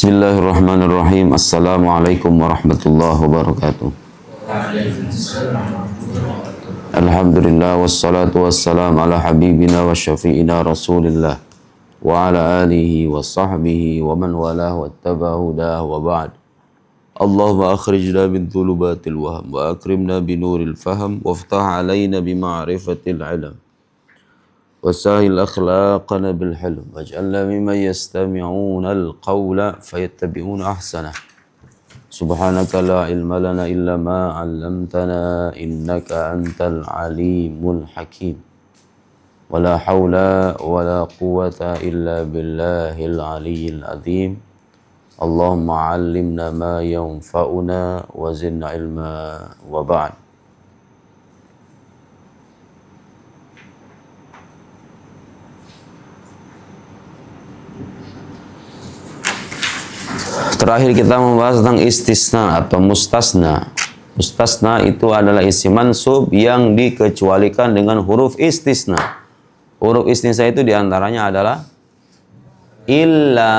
Bismillahirrahmanirrahim. Assalamualaikum warahmatullahi wabarakatuh. Alhamdulillah wassalatu wassalamu ala habibina wa syafi'ina rasulillah wa ala alihi wa sahbihi wa man walah wa tabahu dah wa ba'd. Allahumma akhrijna min dhulubatil waham wa akrimna binuril faham waftah alayna bima'rifatil ilm وسهل أخلاقنا بالحلم واجعلنا ممن يستمعون القول فيتبعون أحسنه سبحانك لا علم لنا إلا ما علمتنا إنك أنت العليم الحكيم ولا حول ولا قوة إلا بالله العلي العظيم اللهم علمنا ما ينفعنا وزدنا علما وبعد. Terakhir kita membahas tentang istisna atau mustasna. Mustasna itu adalah isim mansub yang dikecualikan dengan huruf istisna. Huruf istisna itu diantaranya adalah illa.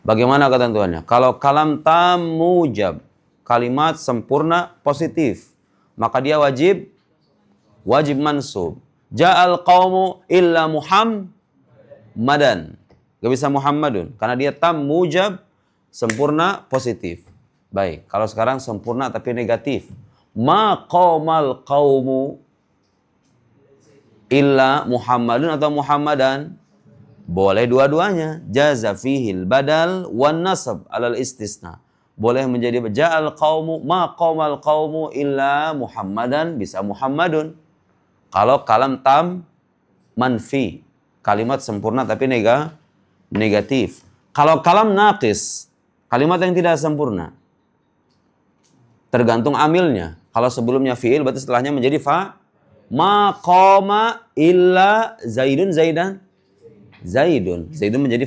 Bagaimana ketentuannya? Kalau kalam tam mujab, kalimat sempurna positif, maka dia wajib mansub. Ja'al qaumu illa Muhammadan. Gak bisa Muhammadun karena dia tam mujab sempurna positif. Baik, kalau sekarang sempurna tapi negatif. Ma qaumal qaumu illa Muhammadun atau Muhammadan? Boleh dua-duanya. Jaza fihil badal wan nasab alal istisna. Boleh menjadi ja'al qaumu ma qaumal qaumu illa Muhammadan, bisa Muhammadun. Kalau kalam tam manfi, kalimat sempurna tapi negatif. Kalau kalam naqis, kalimat yang tidak sempurna, tergantung amilnya. Kalau sebelumnya fi'il, berarti setelahnya menjadi ma qama illa zaidun zaidan. Zaidun menjadi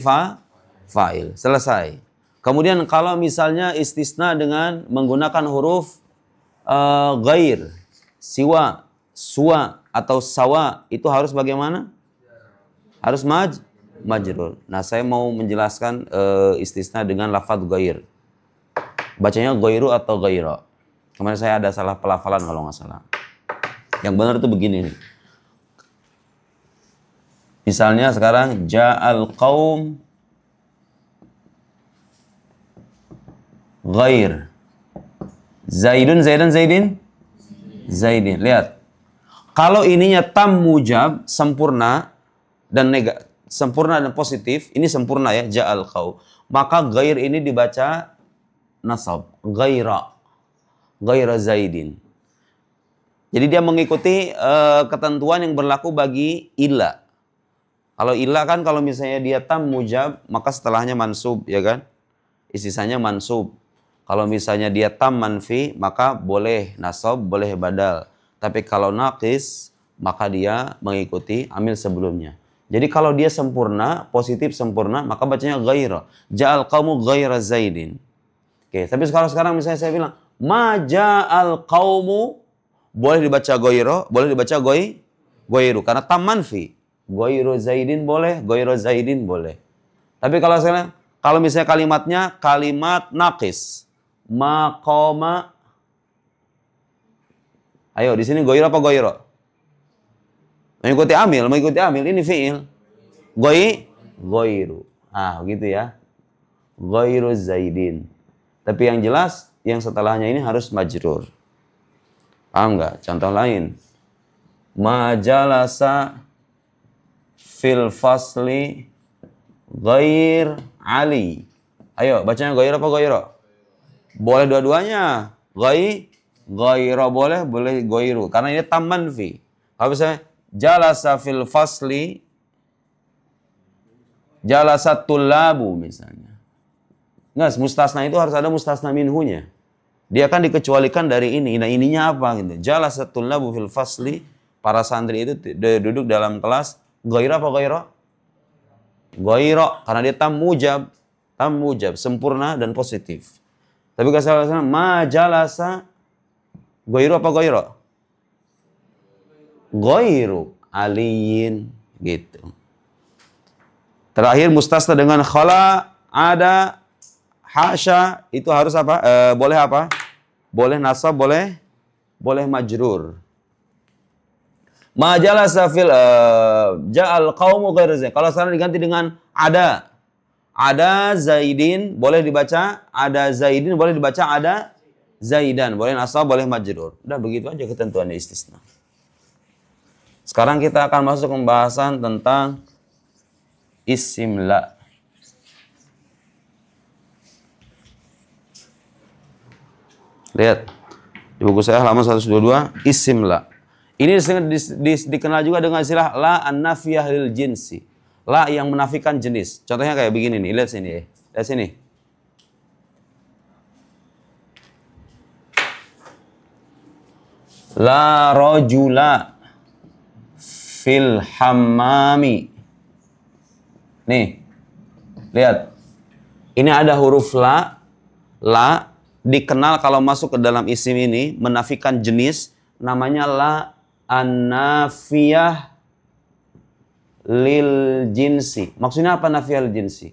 fa'il. Selesai. Kemudian kalau misalnya istisna dengan menggunakan huruf ghair, siwa, suwa, atau sawa, itu harus bagaimana? Harus majrur. Nah, saya mau menjelaskan istisna dengan lafadz ghair. Bacanya ghairu atau ghaira. Kemarin saya ada salah pelafalan kalau nggak salah. Yang benar itu begini nih. Misalnya sekarang ja'al qaum ghair. Zaidun zaidan zaidin. Zaidin. Lihat. Kalau ininya tam mujab sempurna dan sempurna dan positif, ini sempurna ya, ja'al qaum. Maka ghair ini dibaca nasab, ghaira zaidin. Jadi dia mengikuti ketentuan yang berlaku bagi illa. Kalau illa kan kalau misalnya dia tam mujab, maka setelahnya mansub, ya kan? Istisnanya mansub. Kalau misalnya dia tam manfi, maka boleh nasab, boleh badal. Tapi kalau naqis, maka dia mengikuti amil sebelumnya. Jadi kalau dia sempurna, positif sempurna, maka bacanya ghaira. Ja'al qaumu ghaira zaidin. Oke, tapi sekarang misalnya saya bilang ma ja'al qaumu, boleh dibaca ghaira, boleh dibaca ghairu karena tam manfi. Ghairu zaidin boleh, ghaira zaidin boleh. Tapi kalau misalnya kalimatnya kalimat naqis, ma qama. Ayo, di sini ghaira apa ghaira? Mengikuti amil, ini fi'il. Ghairu. Begitu ya. Ghairu zaidin. Tapi yang jelas, yang setelahnya ini harus majrur. Paham nggak? Contoh lain. Majalasa fil fasli ghair Ali. Ayo, bacanya ghair apa ghaira? Boleh dua-duanya. Ghaira boleh ghairu. Karena ini tam manfi. Kalau misalnya jalasa fil fasli, jalasat tullabu misalnya. Nggak, mustasna itu harus ada mustasna minhunya. Dia kan dikecualikan dari ini. Nah, ininya apa gitu? Jalasat tullabu fil fasli, para santri itu duduk dalam kelas. Ghaira apa ghaira? Ghaira, karena dia tam mujab, sempurna dan positif. Tapi kalau ma jalasa, ghairu apa ghaira? Ghairu aliyin, gitu. Terakhir mustasna dengan khala, ada, hasya itu harus apa? Boleh apa? Boleh nasab, boleh majrur. Majalasa fil ja'al qaumu ghairu zaid. Kalau sekarang diganti dengan ada. Ada Zaidin boleh dibaca, ada Zaidin boleh dibaca, ada Zaidan. Boleh nasab, boleh majrur. Udah begitu aja ketentuannya istisna. Sekarang kita akan masuk pembahasan tentang isim la. Lihat di buku saya halaman 122 isim la. Ini dikenal juga dengan istilah la an-nafiyah lil jinsi. La yang menafikan jenis. Contohnya kayak begini nih, lihat sini. Lihat sini. La rajula fil hammami. Nih. Lihat. Ini ada huruf la. La dikenal kalau masuk ke dalam isim ini menafikan jenis, namanya la an-nafiyah lil jinsi. Maksudnya apa nafiyah lil jinsi?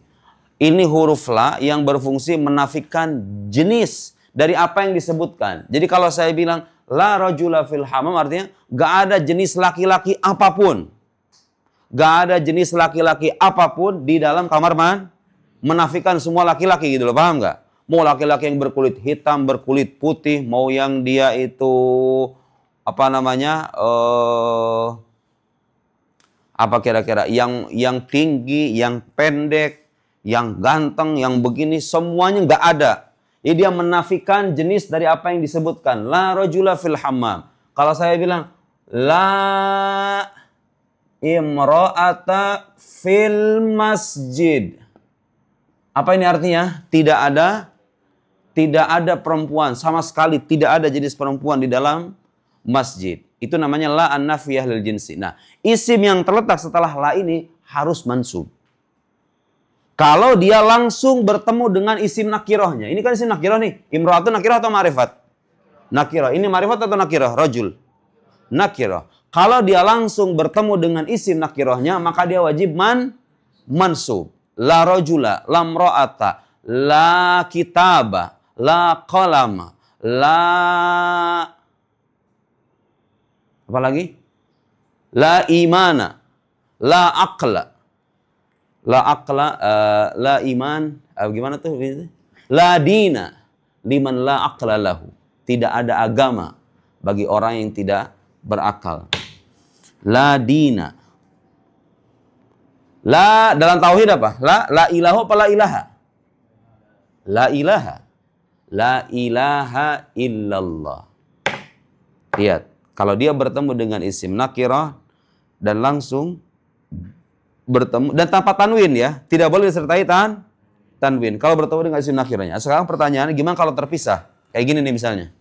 Ini huruf la yang berfungsi menafikan jenis dari apa yang disebutkan. Jadi kalau saya bilang la rajula fil hammam, artinya gak ada jenis laki-laki apapun. Gak ada jenis laki-laki apapun di dalam kamar mandi. Menafikan semua laki-laki gitu loh, paham gak? Mau laki-laki yang berkulit hitam, berkulit putih, mau yang dia itu apa namanya? Apa kira-kira yang tinggi, yang pendek, yang ganteng, yang begini, semuanya nggak ada. Jadi dia menafikan jenis dari apa yang disebutkan. La rajula fil hammam. Kalau saya bilang la imra'ata fil masjid. Apa ini artinya? Tidak ada perempuan, sama sekali tidak ada jenis perempuan di dalam masjid. Itu namanya la an-nafiyah lil jinsi. Nah, isim yang terletak setelah la ini harus mansub. Kalau dia langsung bertemu dengan isim nakirohnya. Ini kan isim nakiroh nih. Imro'atun nakiroh atau ma'rifat? Nakiroh. Ini ma'rifat atau nakiroh? Rajul. Nakiroh. Kalau dia langsung bertemu dengan isim nakirohnya, maka dia wajib mansub. La rajula, la imro'ata, la kitaba, la qalama, la apa lagi? La imana, la aqla, la iman, gimana tuh? La dina, liman la aqla lahu. Tidak ada agama bagi orang yang tidak berakal. La dina. La dalam tauhid apa? La ilahu apa la ilaha? La ilaha. La ilaha illallah. Lihat, kalau dia bertemu dengan isim nakirah dan langsung bertemu dan tanpa tanwin ya, tidak boleh disertai tanwin. Kalau bertemu dengan isim nakirahnya. Sekarang pertanyaannya gimana kalau terpisah? Kayak gini nih misalnya.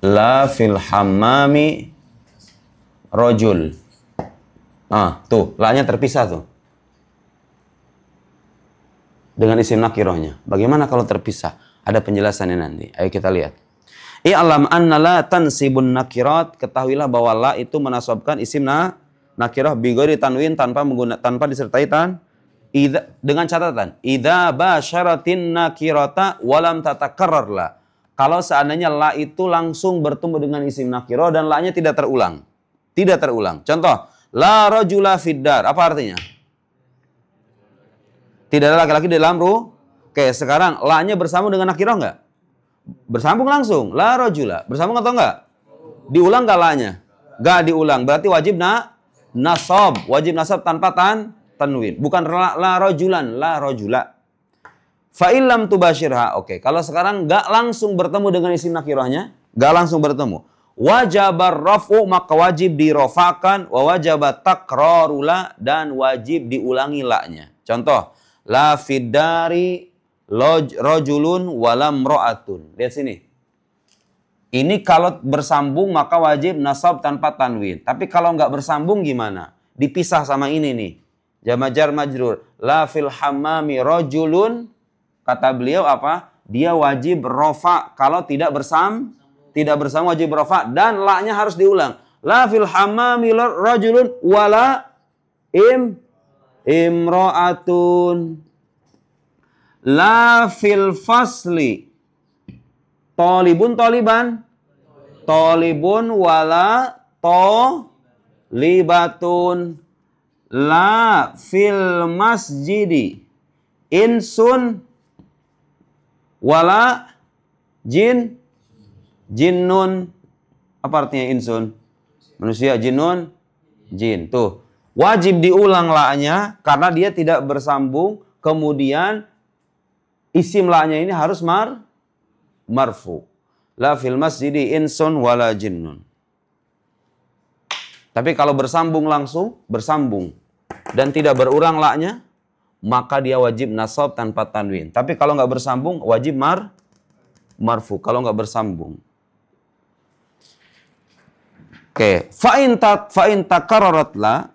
La fil hammami rojul. Tuh, la-nya terpisah tuh. Dengan isim nakirohnya. Bagaimana kalau terpisah? Ada penjelasannya nanti. Ayo kita lihat. I'lam anna la tansibun nakirat. Ketahuilah bahwa la itu menasabkan isim nakirah bighairi tanwin tanpa disertai dengan catatan. Idza basyaratin nakirata walam tatakarrar la. Kalau seandainya la itu langsung bertemu dengan isim nakirah dan la-nya tidak terulang. Tidak terulang. Contoh, la rajula fiddar. Apa artinya? Tidak ada laki-laki di dalam ruh. Oke, sekarang la-nya bersambung dengan nakirah enggak? Bersambung langsung. La rajula. Bersambung atau enggak? Diulang enggak la-nya? Enggak diulang. Berarti wajib nasab. Wajib nasab tanpa tanwin. Bukan la rajulan, la rajula. Fa'ilam tubashirha. Oke, kalau sekarang nggak langsung bertemu dengan isim nakirahnya, nggak langsung bertemu. Wajabar raf'u, maka wajib dirofakan, wa wajabat takrarula, dan wajib diulangi la-nya. Contoh, la fiddari rajulun walam ro'atun. Lihat sini. Ini kalau bersambung maka wajib nasab tanpa tanwin. Tapi kalau nggak bersambung gimana? Dipisah sama ini nih. Jamajar majrur. La fil hammami rajulun. Kata beliau apa? Dia wajib rofa kalau tidak tidak bersambung wajib rafa dan la-nya harus diulang. La fil hammami rajulun wala imra'atun. La fil fasli talibun taliban. Talibun wala talibatun. La fil masjidi insun wala jinnun. Apa artinya insun? Manusia, jinnun, jin. Tuh, wajib diulang la-nya karena dia tidak bersambung. Kemudian isim la-nya ini harus marfu. La fil masjidi insun wala jinnun. Tapi kalau bersambung langsung, bersambung dan tidak berulang la-nya, maka dia wajib nasab tanpa tanwin. Tapi kalau nggak bersambung, wajib marfu. Kalau nggak bersambung. Oke, fa'in takarrarat la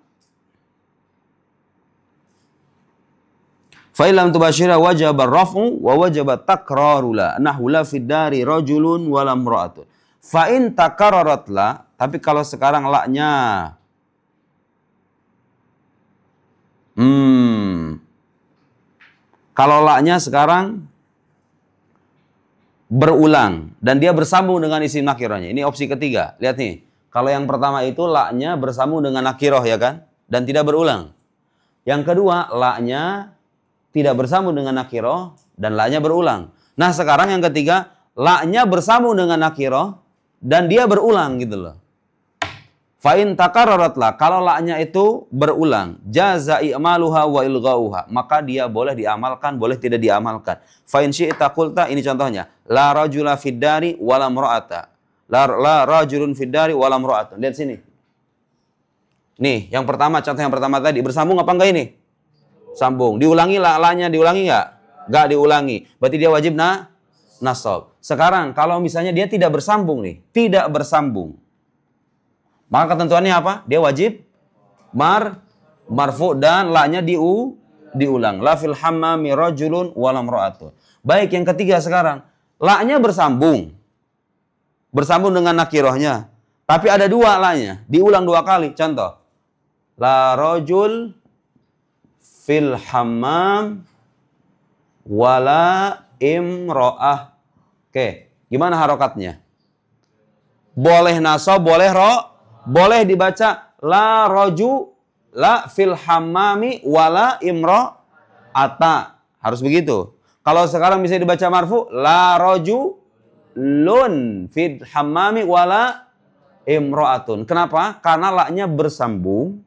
fa illam tubashira wajaba raf'u wa wajaba takraru la nahu la fid dari rajulun wa lam ra'atun. Fa'in takarrarat la, tapi kalau sekarang la-nya kalau la-nya sekarang berulang dan dia bersambung dengan isim nakirahnya. Ini opsi ketiga. Lihat nih. Kalau yang pertama itu la-nya bersambung dengan nakirah ya kan? Dan tidak berulang. Yang kedua, la-nya tidak bersambung dengan nakirah dan la-nya berulang. Nah, sekarang yang ketiga, la-nya bersambung dengan nakirah dan dia berulang gitu loh. Fa'in takarrarat la, kalau la-nya itu berulang, jaza i'maluha wa ilghauha, maka dia boleh diamalkan, boleh tidak diamalkan. Fa'in syi'ta qulta, ini contohnya, la rajula fid dari wa lam ra'ata. La rajulun fid dari wa lam ra'atun. Lihat sini. Nih, yang pertama, contoh yang pertama tadi, bersambung apa enggak ini? Sambung. Diulangi la-nya, diulangi enggak? Enggak diulangi. Berarti dia wajib nasab. Sekarang, kalau misalnya dia tidak bersambung nih, tidak bersambung. Maka ketentuannya apa? Dia wajib marfu dan la-nya diulang. La fil hammami rajulun wa lam ra'atun. Baik, yang ketiga sekarang. La-nya bersambung. Bersambung dengan nakirahnya. Tapi ada dua la-nya. Diulang dua kali. Contoh. La rajul fil hammam wala imra'ah. Oke, gimana harokatnya? Boleh nasab, boleh dibaca la roju la fil hammami wala imra'ata. Harus begitu. Kalau sekarang bisa dibaca marfu la roju lun fil hammami wala imra'atun. Kenapa? Karena la-nya bersambung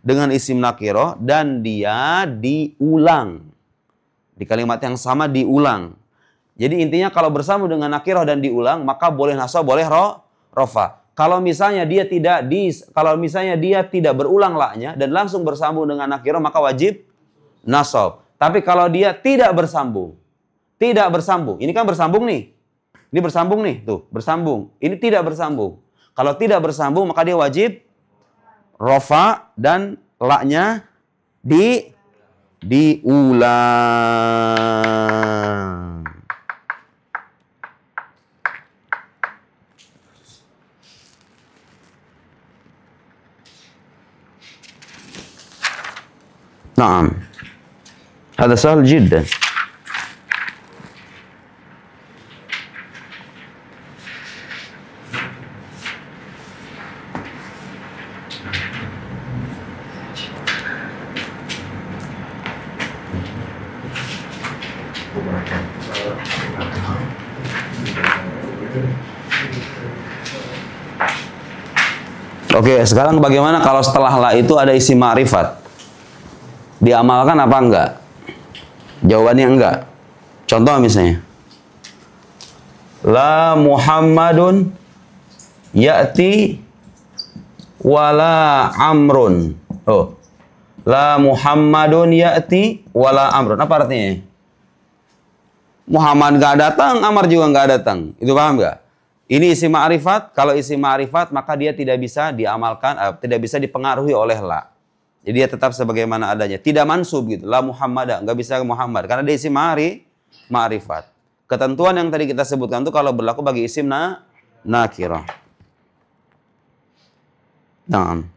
dengan isim nakirah dan dia diulang. Di kalimat yang sama diulang. Jadi intinya kalau bersambung dengan nakirah dan diulang, maka boleh nasab, boleh rafa. Kalau misalnya dia tidak berulang la-nya dan langsung bersambung dengan nakirah, maka wajib nasab. Tapi kalau dia tidak bersambung. Ini kan bersambung nih. Ini bersambung nih, tuh, bersambung. Ini tidak bersambung. Kalau tidak bersambung, maka dia wajib rafa dan la-nya diulang. نعم هذا سهل جدا. Oke, sekarang bagaimana kalau setelah la itu ada isim ma'rifat? Diamalkan apa enggak? Jawabannya enggak. Contoh misalnya. La Muhammadun ya'ti wala amrun. Oh. La Muhammadun ya'ti wala amrun. Apa artinya? Muhammad enggak datang, Amr juga enggak datang. Itu paham enggak? Ini isim ma'rifat. Kalau isim ma'rifat maka dia tidak bisa diamalkan, tidak bisa dipengaruhi oleh la. Jadi dia tetap sebagaimana adanya. Tidak mansub gitu. La Muhammadah. Nggak bisa Muhammad. Karena dia isim ma'rifat. Ketentuan yang tadi kita sebutkan itu kalau berlaku bagi isim nakirah. Naam.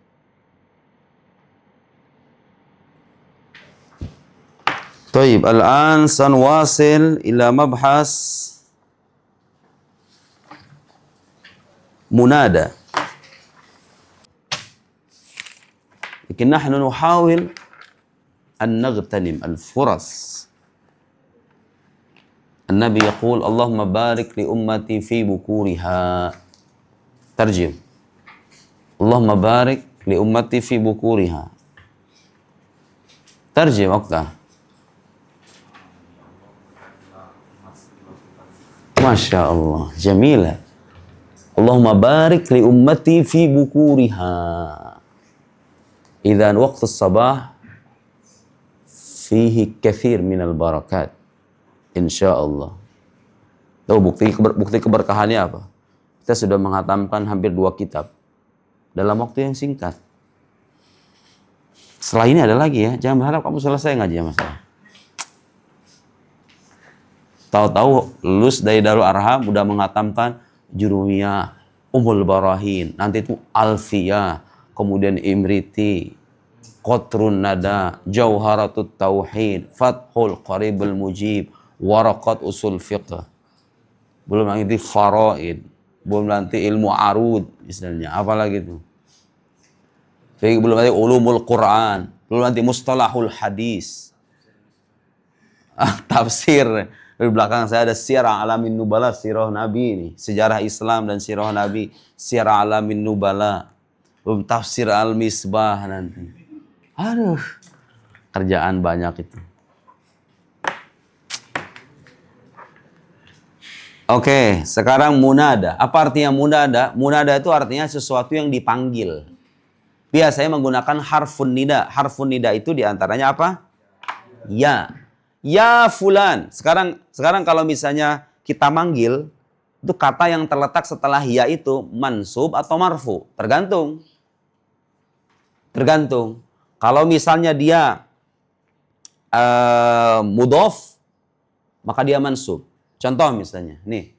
طيب الآن سنواصل إلى مبحث منادى. لكن نحن نحاول أن نغتنم الفرص. النبي يقول اللهم بارك لأمتي في بكورها. ترجم. اللهم بارك لأمتي في بكورها. ترجم وقتها. Masya Allah, jamilah. Allahumma barik li ummati fi bukuriha. Idzan waqtu sabah fihi kathir minal barakat. Insyaallah. Tahu bukti keberkahannya apa? Kita sudah menghatamkan hampir 2 kitab dalam waktu yang singkat. Setelah ini ada lagi ya. Jangan berharap kamu selesai ngaji masalah. Tahu-tahu lulus dari Darul Arham udah menghatamkan Jurumiyah, Ummul Barahin, nanti itu Alfiyah, kemudian Imriti, Qatrun Nada, Jauharatut Tauhid, Fathul Qaribul Mujib, Waraqat Usul Fiqh. Belum nanti Faraid, belum nanti ilmu arud misalnya, apalagi itu. Belum nanti ulumul Quran, belum nanti mustalahul hadis. Tafsir. Di belakang saya ada Sirah Alamin Nubala, Sirah Nabi ini. Sejarah Islam dan Sirah Nabi. Sirah Alamin Nubala. Tafsir Al-Misbah nanti. Aduh, kerjaan banyak itu. Oke, sekarang munada. Apa artinya munada? Munada itu artinya sesuatu yang dipanggil. Biasanya menggunakan harfun nida. Harfun nida itu diantaranya apa? Ya. Ya fulan. Sekarang kalau misalnya kita manggil, itu kata yang terletak setelah ya itu mansub atau marfu. Tergantung. Kalau misalnya dia mudhof, maka dia mansub. Contoh misalnya, nih.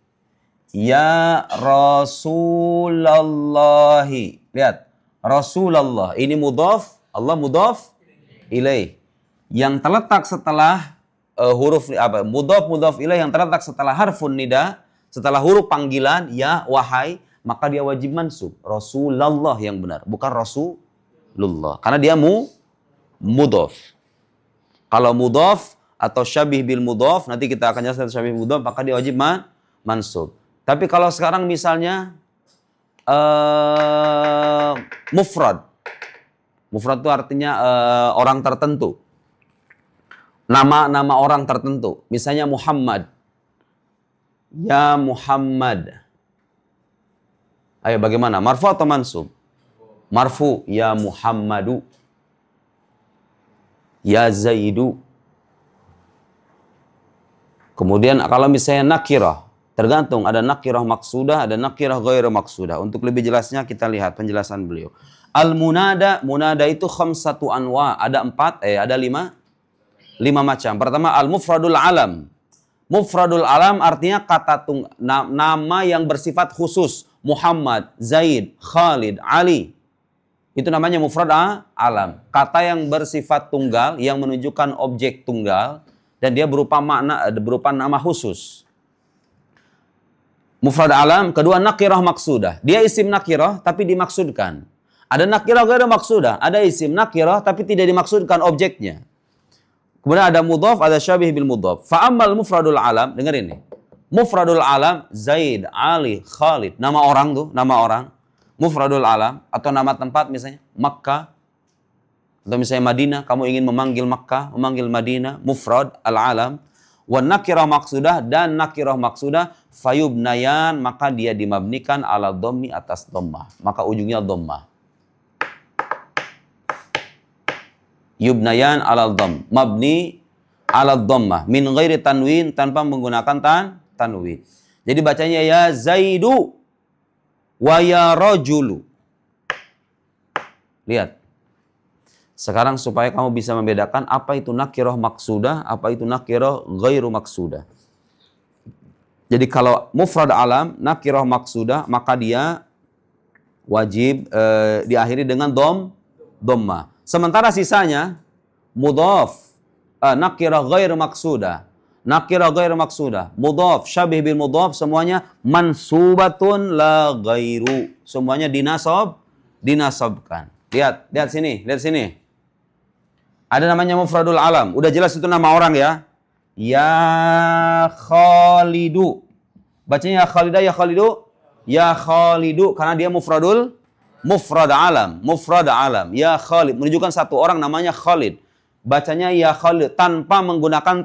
Ya Rasulallahi. Lihat. Rasulullah. Ini mudhof, Allah mudhof ilaih. Yang terletak setelah huruf apa mudhof ilaih yang terletak setelah harfun nida, setelah huruf panggilan ya wahai, maka dia wajib mansub. Rasulullah yang benar, bukan Rasulullah. Karena dia mudhof. Kalau mudhof atau syabih bil mudhof, nanti kita akan jelaskan syabih mudhof, maka dia wajib mansub. Tapi kalau sekarang misalnya mufrad. Mufrad itu artinya orang tertentu. Nama orang tertentu. Misalnya Muhammad. Ya Muhammad. Ayo bagaimana? Marfu atau mansub? Marfu. Ya Muhammadu. Ya Zaidu. Kemudian kalau misalnya nakirah. Tergantung. Ada nakirah maksudah, ada nakirah ghairu maksudah. Untuk lebih jelasnya kita lihat penjelasan beliau. Al-munada. Munada itu khamsatu anwa. Ada 5 macam. Pertama, al-mufradul alam. Mufradul alam artinya kata nama yang bersifat khusus. Muhammad, Zaid, Khalid, Ali. Itu namanya mufrad alam. Kata yang bersifat tunggal, yang menunjukkan objek tunggal, dan dia berupa nama khusus. Mufrad alam. Kedua, nakirah maksudah. Dia isim nakirah, tapi dimaksudkan. Ada nakirah ghairu maksudah. Ada isim nakirah, tapi tidak dimaksudkan objeknya. Kemudian ada mudhaf, ada syabih bil mudhaf. Fa'ammal mufradul alam, dengar ini. Mufradul alam, Zaid, Ali, Khalid. Nama orang tuh, nama orang. Mufradul alam, atau nama tempat misalnya, Makkah. Atau misalnya Madinah, kamu ingin memanggil Makkah, memanggil Madinah. Mufrad al-alam. Wa nakirah maksudah, dan nakirah maksudah, fayubnayan, maka dia dimabnikan ala dhammi atas dhammah. Maka ujungnya dhammah. Yubnayan alal dhamm, mabni alal dhammah min ghairi tanwin, tanpa menggunakan tanwin. Jadi bacanya ya Zaidu wa ya rajulu. Lihat. Sekarang supaya kamu bisa membedakan apa itu nakirah maksudah, apa itu nakirah ghairu maksudah. Jadi kalau mufrad alam, nakirah maksudah, maka dia wajib diakhiri dengan dhamma. Sementara sisanya mudhaf, nakirah ghair maksudah. Nakirah ghair maksudah, mudhaf, syabih bil mudhaf, semuanya mansubatun la ghairu. Semuanya dinasabkan. Lihat sini. Ada namanya mufradul alam. Udah jelas itu nama orang ya. Ya Khalidu. Bacanya ya Khalidah, ya Khalidu. Ya Khalidu karena dia mufrad alam. Ya Khalid menunjukkan satu orang namanya Khalid. Bacanya ya Khalid tanpa menggunakan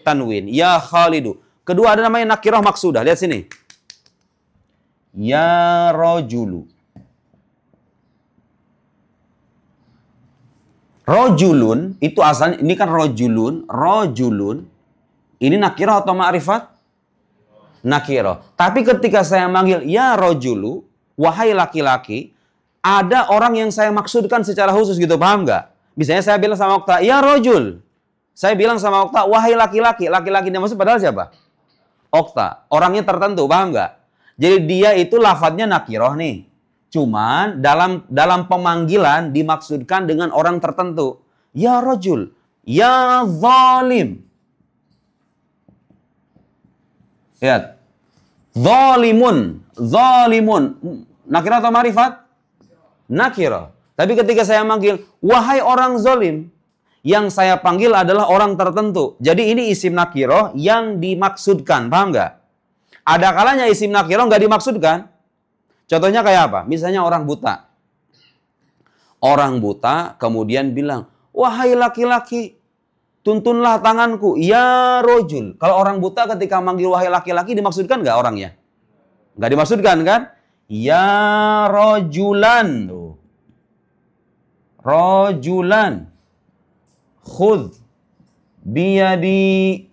tanwin. Ya Khalidu. Kedua ada namanya nakirah maksudah. Lihat sini. Ya rajulu. Rajulun itu asalnya ini kan rajulun. Ini nakirah atau ma'rifat? Nakirah. Tapi ketika saya manggil ya rajulu, wahai laki-laki, ada orang yang saya maksudkan secara khusus gitu, paham nggak? Misalnya saya bilang sama Okta, ya rajul. Saya bilang sama Okta, wahai laki-laki. Laki-laki yang maksud padahal siapa? Okta. Orangnya tertentu, paham nggak? Jadi dia itu lafadznya nakirah nih. Cuman dalam pemanggilan dimaksudkan dengan orang tertentu. Ya rajul. Ya zalim. Lihat. Zalimun. Nakirah atau ma'rifat? Nakirah. Tapi ketika saya manggil, wahai orang zalim. Yang saya panggil adalah orang tertentu. Jadi ini isim nakirah yang dimaksudkan. Paham nggak? Ada kalanya isim nakirah nggak dimaksudkan. Contohnya kayak apa? Misalnya orang buta. Orang buta kemudian bilang, wahai laki-laki, tuntunlah tanganku. Ya rojul. Kalau orang buta ketika manggil wahai laki-laki dimaksudkan nggak orangnya? Nggak dimaksudkan kan? Ya rojulan. Rojulan. Khudh biyadi.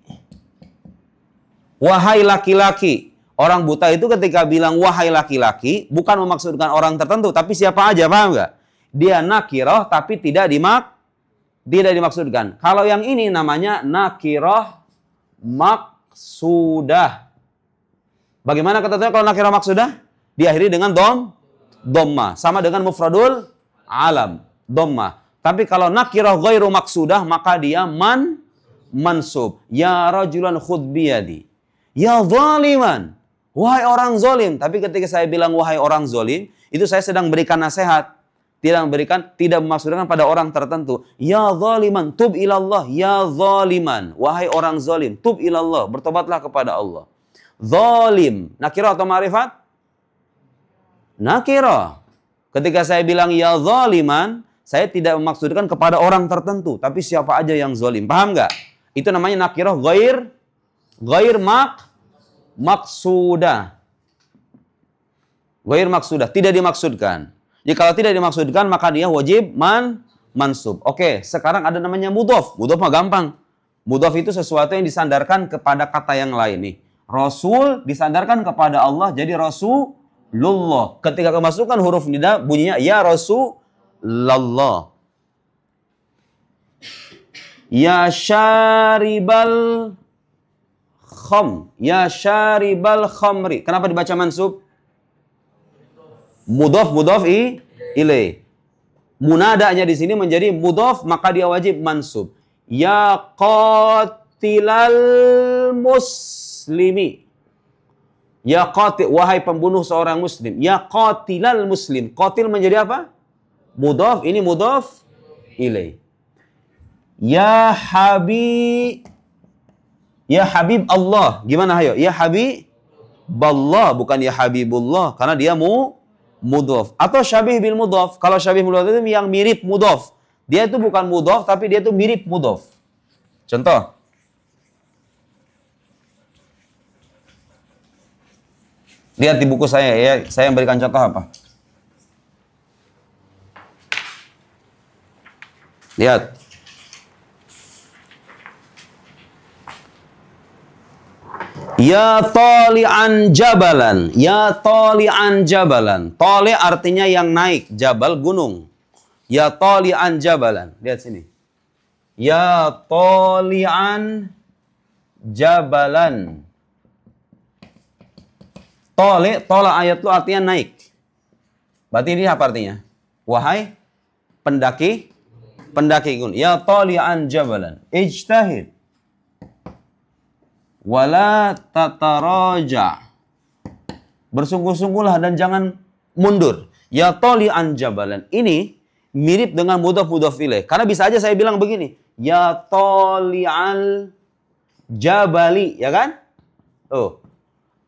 Wahai laki-laki. Orang buta itu ketika bilang wahai laki-laki, bukan memaksudkan orang tertentu, tapi siapa aja, paham nggak? Dia nakirah tapi tidak dimaksudkan. Kalau yang ini namanya nakirah maksudah. Bagaimana kata-katanya kalau nakirah maksudah? Diakhiri dengan dhamma. Sama dengan mufradul alam. Dhamma. Tapi kalau nakirah ghairu maksudah, maka dia mansub. Ya rajulan khudh biyadi. Ya zaliman. Wahai orang zalim. Tapi ketika saya bilang wahai orang zalim, itu saya sedang berikan nasihat. Tidak memaksudkan pada orang tertentu. Ya zaliman, tub ilallah. Ya zaliman. Wahai orang zalim, tub ilallah. Bertobatlah kepada Allah. Zalim. Nakirah atau ma'rifat? Nakirah. Ketika saya bilang ya zaliman, saya tidak memaksudkan kepada orang tertentu. Tapi siapa aja yang zalim. Paham nggak? Itu namanya nakirah ghair maksudah. Ghair maksudah. Tidak dimaksudkan. Jadi kalau tidak dimaksudkan, maka dia wajib mansub. Oke, sekarang ada namanya mudhaf. Mudhaf mah gampang. Mudhaf itu sesuatu yang disandarkan kepada kata yang lain nih. Rasul disandarkan kepada Allah jadi Rasulullah. Ketika kemasukan huruf nida bunyinya ya Rasulullah. Ya syaribal ya syaribal khamri. Kenapa dibaca mansub? Mudhaf ilaih. Munadanya di sini menjadi mudhaf, maka dia wajib mansub. Ya qatilal muslimi. Ya qatil, wahai pembunuh seorang muslim. Ya qatilal muslim. Qatil menjadi apa? Mudhaf, ini mudhaf ilaih. Ya Habib Allah. Gimana ayo? Ya Habiballah, bukan ya Habibullah karena dia mudhaf. Atau syabih bil mudhaf. Kalau syabih bil mudhaf itu yang mirip mudhaf. Dia itu bukan mudhaf tapi dia itu mirip mudhaf. Contoh. Lihat di buku saya ya, saya yang berikan contoh apa? Lihat. Ya tali'an jabalan. Ya tali'an jabalan. Tali artinya yang naik. Jabal gunung. Ya tali'an jabalan. Lihat sini. Ya tali'an jabalan. Tola ayat lu artinya naik. Berarti ini apa artinya? Wahai pendaki gunung. Ya tali'an jabalan. Ijtahid. Wala tataraja. Bersungguh-sungguhlah dan jangan mundur. Ya tali'an jabalan. Ini mirip dengan mudhaf ilaih. Karena bisa aja saya bilang begini. Ya tali'al jabali. Ya kan? Tuh.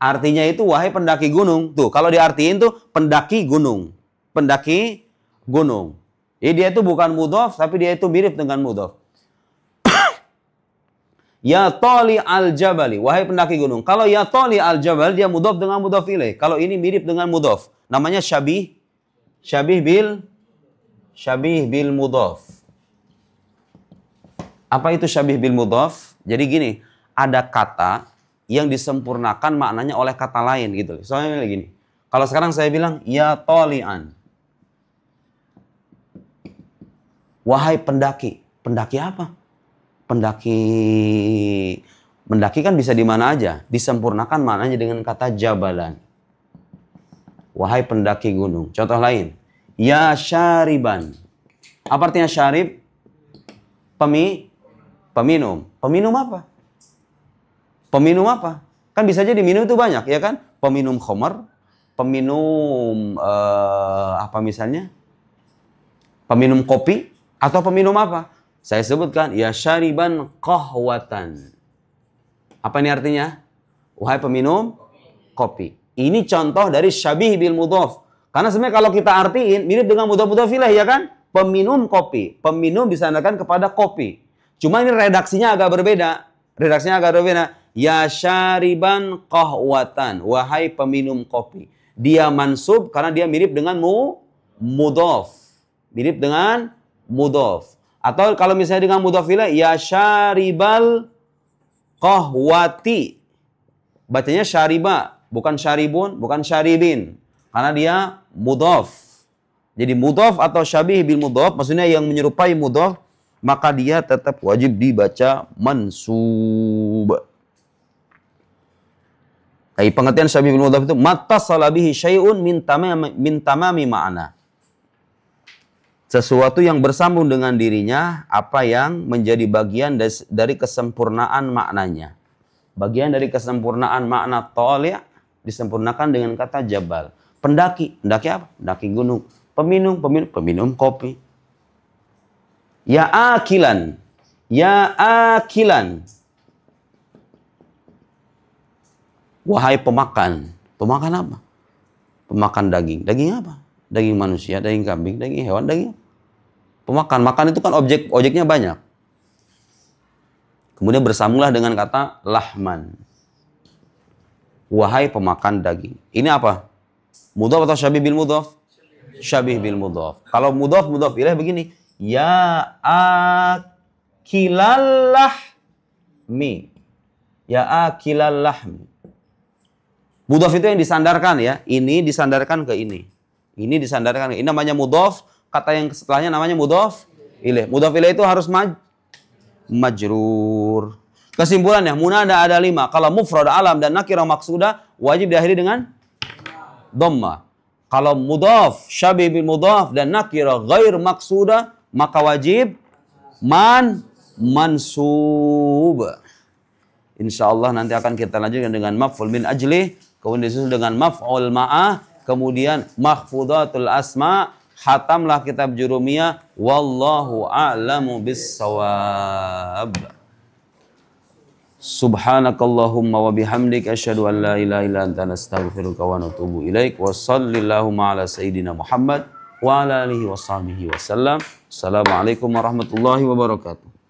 Artinya itu wahai pendaki gunung. Tuh, kalau diartiin tuh pendaki gunung. Pendaki gunung. Jadi dia itu bukan mudhaf, tapi dia itu mirip dengan mudhaf. Ya tali al-jabali, wahai pendaki gunung. Kalau ya tali al-jabal, dia mudhaf dengan mudhaf ilaih. Kalau ini mirip dengan mudhaf. Namanya syabih. Syabih bil mudhaf. Apa itu syabih bil mudhaf? Jadi gini, ada kata yang disempurnakan maknanya oleh kata lain gitu. Soalnya gini. Kalau sekarang saya bilang ya tali'an. Wahai pendaki. Pendaki apa? Mendaki kan bisa di mana aja. Disempurnakan maknanya dengan kata jabalan. Wahai pendaki gunung. Contoh lain. Ya syariban. Apa artinya syarib? Peminum. Peminum apa? Peminum apa? Kan bisa jadi minum itu banyak, ya kan? Peminum khamar, peminum apa misalnya? Peminum kopi atau peminum apa? Saya sebutkan ya syariban qahwatan. Apa ini artinya? Wahai peminum kopi. Ini contoh dari syabih bil mudhaf. Karena sebenarnya kalau kita artiin mirip dengan mudhaf ilaih, ya kan? Peminum kopi. Peminum disandarkan kepada kopi. Cuma ini redaksinya agak berbeda. Ya syariban qahwatan. Wahai peminum kopi. Dia mansub karena dia mirip dengan mudhaf. Mirip dengan mudhaf. Atau kalau misalnya dengan mudhaf ilaih, ya syaribal qahwati. Bacanya syariba, bukan syaribun, bukan syaribin. Karena dia mudhaf. Jadi mudhaf atau syabih bil mudhaf, maksudnya yang menyerupai mudhaf, maka dia tetap wajib dibaca mansub. Pengertian syabih bil mudhaf itu mattasala bihi syai'un min tamami ma'na. Sesuatu yang bersambung dengan dirinya, apa yang menjadi bagian dari kesempurnaan maknanya. Bagian dari kesempurnaan makna tali' disempurnakan dengan kata jabal. Pendaki apa? Pendaki gunung. Peminum kopi. Ya akilan. Wahai pemakan. Pemakan apa? Pemakan daging. Daging apa? Daging manusia, daging kambing, daging hewan, daging pemakan. Makan itu kan objeknya banyak. Kemudian bersambunglah dengan kata lahman. Wahai pemakan daging. Ini apa? Mudhaf atau syabih bil mudhaf? Syabih bil mudhaf. Kalau mudhaf ilaih begini. Ya akilal lahmi. Ya akilal lahmi. Mudhaf itu yang disandarkan ya. Ini disandarkan ke ini. Ini disandarkan. Ini namanya mudhaf. Kata yang setelahnya namanya mudhaf ilaih. Mudhaf ilaih itu harus majrur. Kesimpulannya, munada ada 5. Kalau mufrad, alam, dan nakirah maksudah, wajib diakhiri dengan dhamma. Kalau mudhaf, syabih bil mudhaf, dan nakirah ghair maksudah, maka wajib mansub. InsyaAllah nanti akan kita lanjutkan dengan maf'ul min ajli, kemudian disusul dengan maf'ul ma'ah, kemudian mahfudatul asma', hatamlah kitab jurumiyah, wallahu a'lamu bis-shawab. Subhanakallahumma wa bihamdik asyhadu an la ilaha illa anta astaghfiruka wa atubu ilaik wa sallallahu ala sayyidina Muhammad wa ala alihi wa sahbihi wasallam. Assalamualaikum warahmatullahi wabarakatuh.